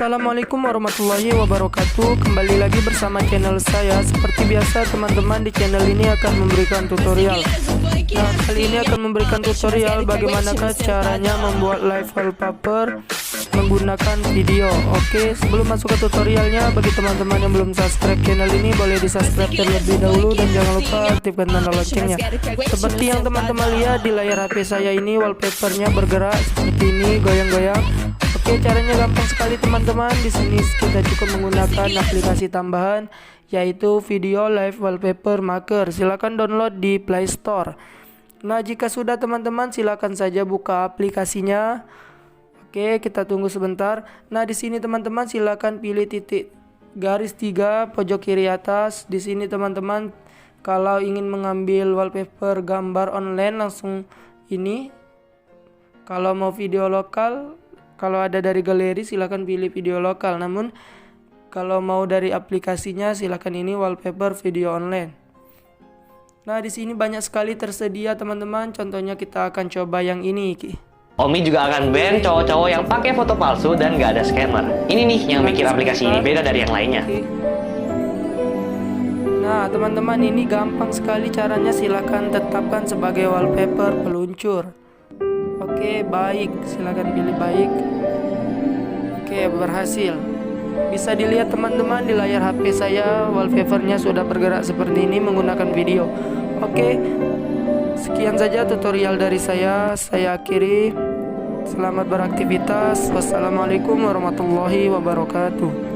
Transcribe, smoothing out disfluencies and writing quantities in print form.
Assalamualaikum warahmatullahi wabarakatuh. Kembali lagi bersama channel saya. Seperti biasa teman-teman, di channel ini akan memberikan tutorial. Nah, kali ini akan memberikan tutorial bagaimanakah caranya membuat live wallpaper menggunakan video. Oke, sebelum masuk ke tutorialnya, bagi teman-teman yang belum subscribe channel ini, boleh di subscribe terlebih dahulu dan jangan lupa aktifkan tanda loncengnya. Seperti yang teman-teman lihat di layar HP saya ini, wallpapernya bergerak seperti ini, goyang-goyang. Oke, caranya gampang sekali teman-teman. Di sini kita cukup menggunakan aplikasi tambahan, yaitu Video Live Wallpaper Maker. Silahkan download di Play Store. Nah, jika sudah teman-teman, silakan saja buka aplikasinya. Oke, kita tunggu sebentar. Nah, di sini teman-teman silakan pilih titik garis 3 pojok kiri atas. Di sini teman-teman, kalau ingin mengambil wallpaper gambar online, langsung ini. Kalau mau video lokal, kalau ada dari galeri silakan pilih video lokal. Namun kalau mau dari aplikasinya silakan ini wallpaper video online. Nah, di sini banyak sekali tersedia teman-teman. Contohnya kita akan coba yang ini. Omi juga akan ban cowok-cowok yang pakai foto palsu dan nggak ada scammer. Ini nih yang bikin aplikasi ini beda dari yang lainnya. Nah, teman-teman, ini gampang sekali caranya. Silakan tetapkan sebagai wallpaper peluncur. Oke, baik. Silakan pilih baik. Oke, berhasil. Bisa dilihat teman-teman di layar HP saya, wallpapernya sudah bergerak seperti ini menggunakan video. Oke, sekian saja tutorial dari saya. Saya akhiri. Selamat beraktivitas. Wassalamualaikum warahmatullahi wabarakatuh.